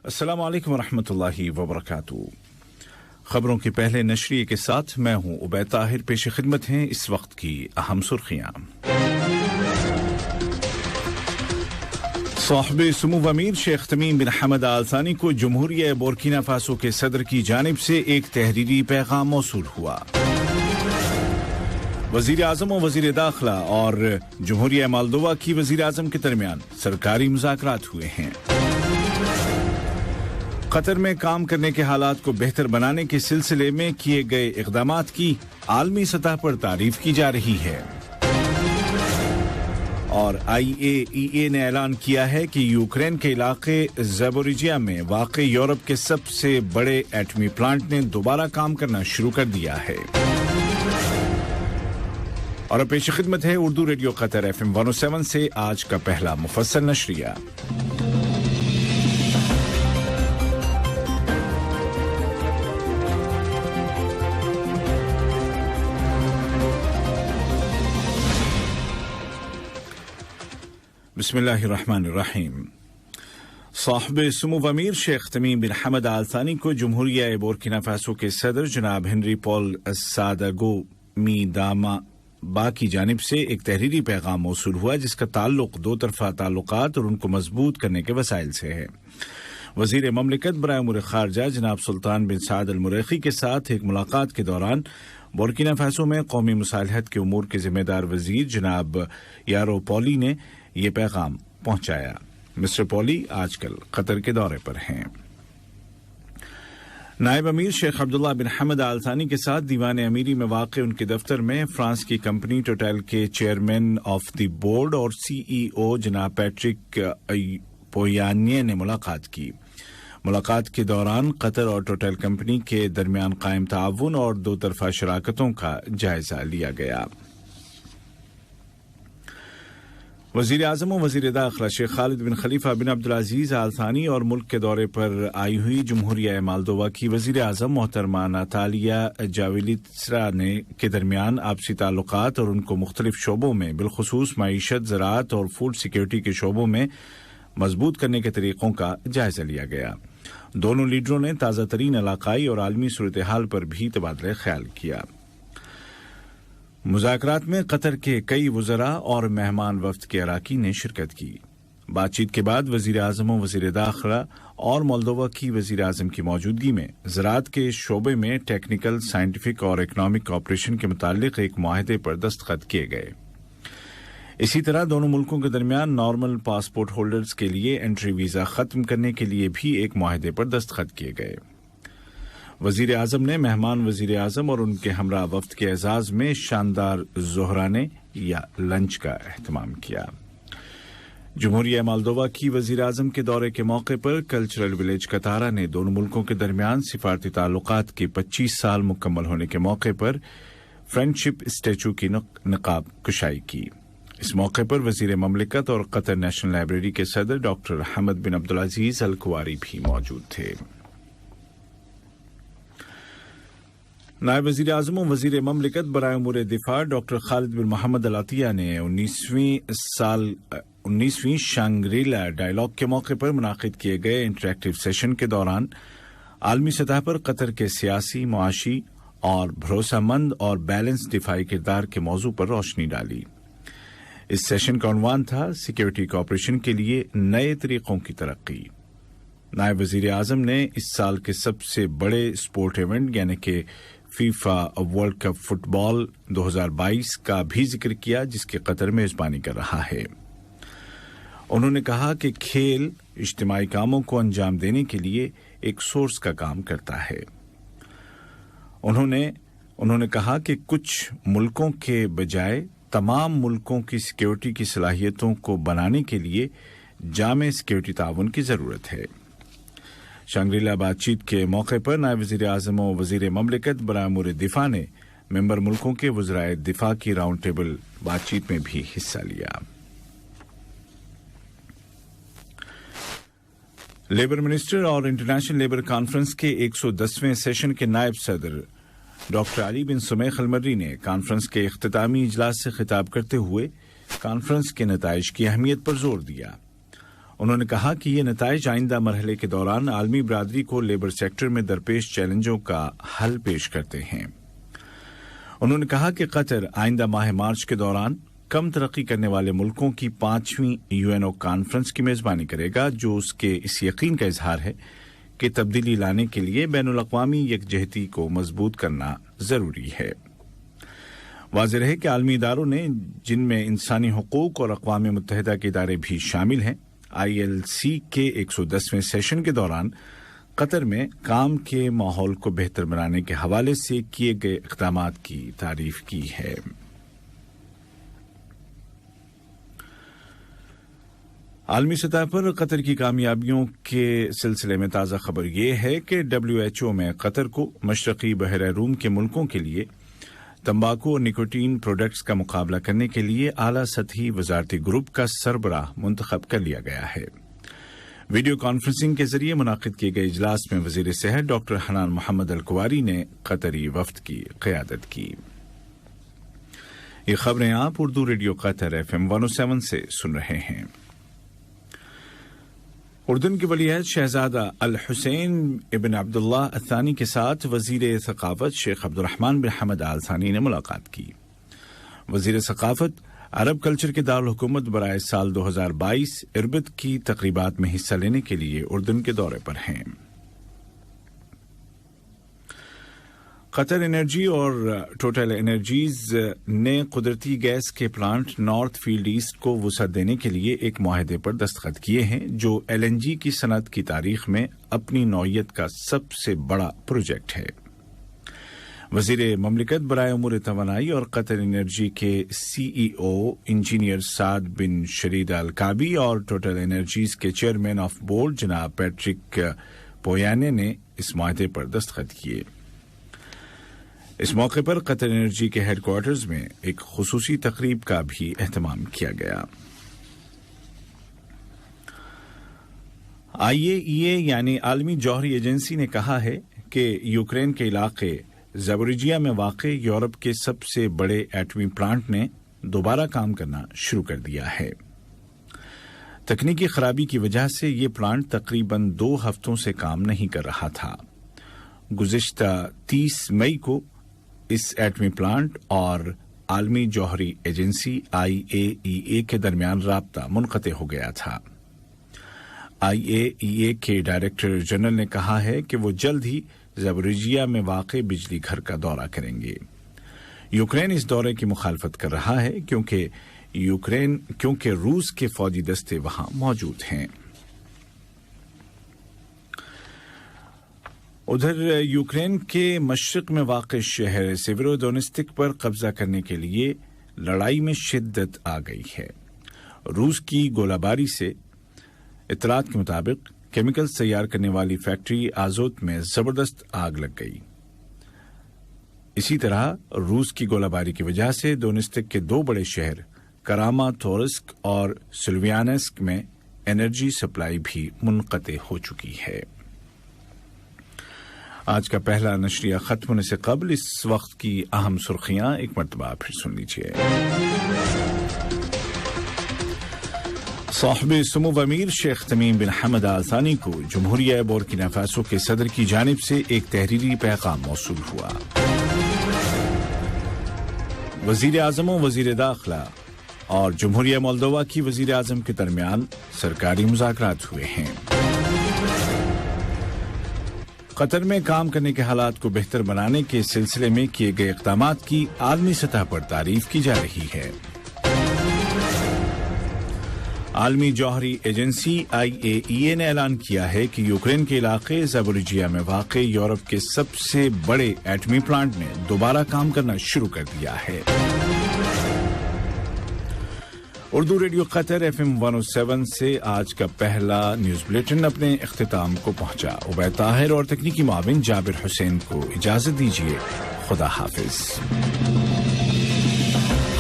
अस्सलाम वालेकुम रहमतुल्लाहि व बरकातुहू। खबरों के पहले नशरिए के साथ मैं हूं उबैद ताहिर। पेश खिदमत हैं इस वक्त की अहम सुर्खियां। साहिब सुमू अमीर शेख तमीम बिन हमद आल थानी को जमहूरिया बुर्किना फासो के सदर की जानिब से एक तहरीरी पैगाम मौसूल हुआ। वजीर आजम और वजीर दाखिला और जमहूरिया मोल्दोवा की वजीर आजम के दरमियान सरकारी मुज़ाकरात हुए हैं। कतर में काम करने के हालात को बेहतर बनाने के सिलसिले में किए गए इक़दामात की आलमी सतह पर तारीफ की जा रही है। और IAEA ने ऐलान किया है कि यूक्रेन के इलाके ज़ैपोरिजिया में वाक़ यूरोप के सबसे बड़े एटमी प्लांट ने दोबारा काम करना शुरू कर दिया है। और अब पेश खिदमत है उर्दू रेडियो कतर FM 107 से आज का पहला मुफस्सल नशरिया। बिस्मिल्लाहिर्रहमानिर्रहीम। साहिब सुमू अमीर शेख तमीम बिन हमद आल थानी को जमहूरिया बुर्किना फासो के सदर जनाब हेनरी पॉल सादागो मीदामा बा की जानिब से एक तहरीरी पैगाम मौसूल हुआ, जिसका ताल्लुक दो तरफा ताल्लुकात और उनको मजबूत करने के वसाइल से है। वजीर ममलिकत बराए उमूर खारजा जनाब सुल्तान बिन साद अल मुरैखी के साथ एक मुलाकात के दौरान बुर्किना फासो में कौमी मुसालहत के उमूर के जिम्मेदार वजीर जनाब यारो पॉली ने ये पैगाम पहुंचाया। मिस्टर पॉली आजकल कतर के दौरे पर हैं। नायब अमीर शेख अब्दुल्ला बिन हमद आल थानी के साथ दीवान अमीरी में वाक़ उनके दफ्तर में फ्रांस की कंपनी टोटल के चेयरमैन ऑफ द बोर्ड और CEO जनाब पैट्रिक पोयान्ये ने मुलाकात की। मुलाकात के दौरान कतर और टोटल कंपनी के दरमियान कायम ताउन और दो तरफा शराकतों का जायजा लिया गया। वजीर आजम और वजीर दाखिला शेख खालिद बिन खलीफा बिन अब्दुल अजीज आल थानी और मुल्क के दौरे पर आई हुई जमहूरिया मोल्दोवा की वजीर आजम मोहतरमा नातालिया जाविलित्सरा ने के दरमियान आपसी ताल्लुकात और उनको मुख्तलिफ शोबों में बिलखुसूस मईशत, ज़राअत और फूड सिक्योरिटी के शोबों में मजबूत करने के तरीकों का जायजा लिया गया। दोनों लीडरों ने ताज़ा तरीन इलाकाई और आलमी सूरत हाल पर भी तबादला ख्याल किया। मुज़ाकरात में कतर के कई वज़रा और मेहमान वफ्द के अराकीन ने शिरकत की। बातचीत के बाद वज़ीर आज़म और वज़ीर दाखिला और मोल्दोवा की वज़ीर आज़म की मौजूदगी में ज़राअत के शोबे में टेक्निकल, साइंटिफिक और इकनॉमिक कॉपरेशन के मुतालिक एक मुआहदे पर दस्तखत किए गए। इसी तरह दोनों मुल्कों के दरमियान नॉर्मल पासपोर्ट होल्डर्स के लिए एंट्री वीज़ा ख़त्म करने के लिए भी एक मुआहदे पर दस्तखत किए गए। वजीर आजम ने मेहमान वजीर आजम और उनके हमरा वफ्द के एजाज में शानदार ज़ोहराने या लंच का एहतमाम किया। जमहूरिया मोल्दोवा की वजीर आजम के दौरे के मौके पर कल्चरल विलेज कतारा ने दोनों मुल्कों के दरमियान सिफारती ताल्लुकात के 25 साल मुकम्मल होने के मौके पर फ्रेंडशिप स्टैचू की नकाब कुशाई की। इस मौके पर वजीर ममलिकत और कतर नेशनल लाइब्रेरी के सदर डॉक्टर हमद बिन अब्दुल अजीज अल कुवारी भी मौजूद थे। नायब वज़ीर आज़म और वज़ीर ममलिकत बराए उमूर दिफा डॉक्टर खालिद बिन मोहम्मद अल अतिया ने 19वीं शांग्रीला डायलॉग के मौके पर मुनाकिद किए गए इंटरैक्टिव सेशन के दौरान आलमी सतह पर कतर के सियासी, मुआशी और भरोसामंद और बैलेंस दिफाई किरदार के मौजू पर रोशनी डाली। इस सेशन का उन्वान था सिक्योरिटी कॉपरेशन के लिए नए तरीकों की तरक्की। नायब वज़ीर आज़म ने इस साल के सबसे बड़े स्पोर्ट इवेंट यानी कि फीफा वर्ल्ड कप फुटबॉल 2022 का भी जिक्र किया, जिसके कतर मेजबानी कर रहा है। उन्होंने कहा कि खेल इज्तिमाई कामों को अंजाम देने के लिए एक सोर्स का काम करता है। उन्होंने कहा कि कुछ मुल्कों के बजाय तमाम मुल्कों की सिक्योरिटी की सलाहियतों को बनाने के लिए जामे सिक्योरिटी ताउन की जरूरत है। शांग्रीला बातचीत के मौके पर नायब वज़ीर आज़म और वज़ीर ममलिकत बराए उमूर दिफा ने मेंबर मुल्कों के वज़राए दिफा की राउंड टेबल बातचीत में भी हिस्सा लिया। लेबर मिनिस्टर और इंटरनेशनल लेबर कॉन्फ्रेंस के 110वें सेशन के नायब सदर डॉक्टर अली बिन सुमैख अल मर्री ने कॉन्फ्रेंस के इख्तितामी इजलास से खिताब करते हुए कॉन्फ्रेंस के नताइज की अहमियत पर जोर दिया। انہوں نے کہا کہ یہ نتائج آئندہ مرحلے کے دوران عالمی برادری کو لیبر سیکٹر میں درپیش چیلنجوں کا حل پیش کرتے ہیں۔ انہوں نے کہا کہ قطر آئندہ ماہ مارچ کے دوران کم ترقی کرنے والے ملکوں کی 5ویں UNO کانفرنس کی میزبانی کرے گا، جو اس کے اس یقین کا اظہار ہے کہ تبدیلی لانے کے لیے بین الاقوامی یکجہتی کو مضبوط کرنا ضروری ہے۔ واضح ہے کہ عالمی اداروں نے، جن میں انسانی حقوق اور اقوام متحدہ کے ادارے بھی شامل ہیں، ILC کے 110ویں سیشن کے دوران قطر میں کام کے ماحول کو بہتر بنانے کے حوالے سے کیے گئے اقدامات کی تعریف کی ہے۔ عالمی سطح پر قطر کی کامیابیوں کے سلسلے میں تازہ خبر یہ ہے کہ WHO میں قطر کو مشرقی بحیرہ روم کے ملکوں کے لیے تمباکو اور نکوٹین پروڈکٹس کا مقابلہ کرنے کے لیے اعلیٰ سطحی وزارتی گروپ کا سربراہ منتخب کر لیا گیا ہے۔ ویڈیو کانفرنسنگ کے ذریعے منعقد کیے گئے اجلاس میں وزیر صحت ڈاکٹر حنان محمد الکواری نے قطری وفد کی قیادت کی۔ یہ خبریں آپ اردو ریڈیو قطر FM 107 سے سن رہے ہیں۔ اردن کے ولی عہد شہزادہ الحسین ابن عبداللہ الثانی کے ساتھ وزیر ثقافت شیخ عبد الرحمن بن حمد آل ثانی نے ملاقات کی۔ وزیر ثقافت عرب کلچر کے دارالحکومت برائے سال 2022 اربد کی تقریبات میں حصہ لینے کے لیے اردن کے دورے پر ہیں۔ قطر انرجی اور ٹوٹل انرجیز نے قدرتی گیس کے پلانٹ نارتھ فیلڈ ایسٹ کو وسعت دینے کے لیے ایک معاہدے پر دستخط کیے ہیں، جو LNG کی صنعت کی تاریخ میں اپنی نوعیت کا سب سے بڑا پروجیکٹ ہے۔ وزیر مملکت برائے امور توانائی اور قطر انرجی کے CEO انجینئر سعد بن شرید الکابی اور ٹوٹل انرجیز کے چیئرمین آف بورڈ جناب پیٹرک پویانے نے اس معاہدے پر دستخط کیے۔ اس موقع پر قطر انرجی کے ہیڈ کوارٹرز میں ایک خصوصی تقریب کا بھی اہتمام کیا گیا۔ IAEA یعنی عالمی جوہری ایجنسی نے کہا ہے کہ یوکرین کے علاقے زاپوریژیا میں واقع یورپ کے سب سے بڑے ایٹمی پلانٹ نے دوبارہ کام کرنا شروع کر دیا ہے۔ تکنیکی خرابی کی وجہ سے یہ پلانٹ تقریباً 2 ہفتوں سے کام نہیں کر رہا تھا۔ گزشتہ 30 مئی کو اس ایٹمی پلانٹ اور عالمی جوہری ایجنسی IAEA کے درمیان رابطہ منقطع ہو گیا تھا۔ IAEA کے ڈائریکٹر جنرل نے کہا ہے کہ وہ جلد ہی زاپوریژیا میں واقع بجلی گھر کا دورہ کریں گے۔ یوکرین اس دورے کی مخالفت کر رہا ہے کیونکہ روس کے فوجی دستے وہاں موجود ہیں۔ ادھر یوکرین کے مشرق میں واقع شہر سیورو دونیتسک پر قبضہ کرنے کے لیے لڑائی میں شدت آ گئی ہے۔ روس کی گولہ باری سے اطلاعات کے مطابق کیمیکل تیار کرنے والی فیکٹری آزوت میں زبردست آگ لگ گئی۔ اسی طرح روس کی گولہ باری کی وجہ سے دونیتسک کے 2 بڑے شہر کراماتورسک اور سلویانسک میں انرجی سپلائی بھی منقطع ہو چکی ہے۔ آج کا پہلا نشریہ ختم ہونے سے قبل اس وقت کی اہم سرخیاں ایک مرتبہ پھر سن لیجیے۔ صاحب سمو امیر شیخ تمیم بن حمد آل ثانی کو جمہوریہ بورکینا فاسو کے صدر کی جانب سے ایک تحریری پیغام موصول ہوا۔ وزیر اعظم و وزیر داخلہ اور جمہوریہ مولدووا کی وزیر اعظم کے درمیان سرکاری مذاکرات ہوئے ہیں۔ قطر میں کام کرنے کے حالات کو بہتر بنانے کے سلسلے میں کیے گئے اقدامات کی عالمی سطح پر تعریف کی جا رہی ہے۔ عالمی جوہری ایجنسی IAEA نے اعلان کیا ہے کہ یوکرین کے علاقے زاپوریژیا میں واقع یورپ کے سب سے بڑے ایٹمی پلانٹ نے دوبارہ کام کرنا شروع کر دیا ہے۔ اردو ریڈیو قطر FM 107 سے آج کا پہلا نیوز بلیٹن اپنے اختتام کو پہنچا۔ عبید طاہر اور تکنیکی معاون جابر حسین کو اجازت دیجیے۔ خدا حافظ۔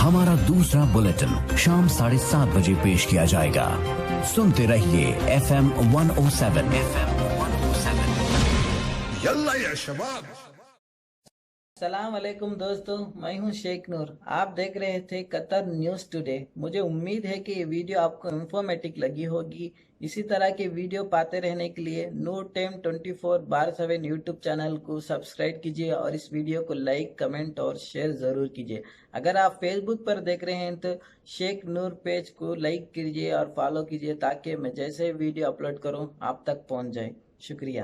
ہمارا دوسرا بلیٹن شام 7:30 بجے پیش کیا جائے گا۔ سنتے رہیے FM 107 یلا یا شباب۔ السلام علیکم دوستو، میں ہوں شیخ نور. آپ دیکھ رہے تھے قطر نیوز ٹوڈے. مجھے امید ہے کہ یہ ویڈیو آپ کو انفارمیٹک لگی ہوگی. اسی طرح کے ویڈیو پاتے رہنے کے لیے نور ٹائم 24/7 یوٹیوب چینل کو سبسکرائب کیجیے اور اس ویڈیو کو لائک، کمنٹ اور شیئر ضرور کیجیے. اگر آپ فیس بک پر دیکھ رہے ہیں تو شیخ نور پیج کو لائک کیجیے اور فالو کیجیے تاکہ میں جیسے ویڈیو اپلوڈ کروں آپ تک پہنچ جائے. شکریہ.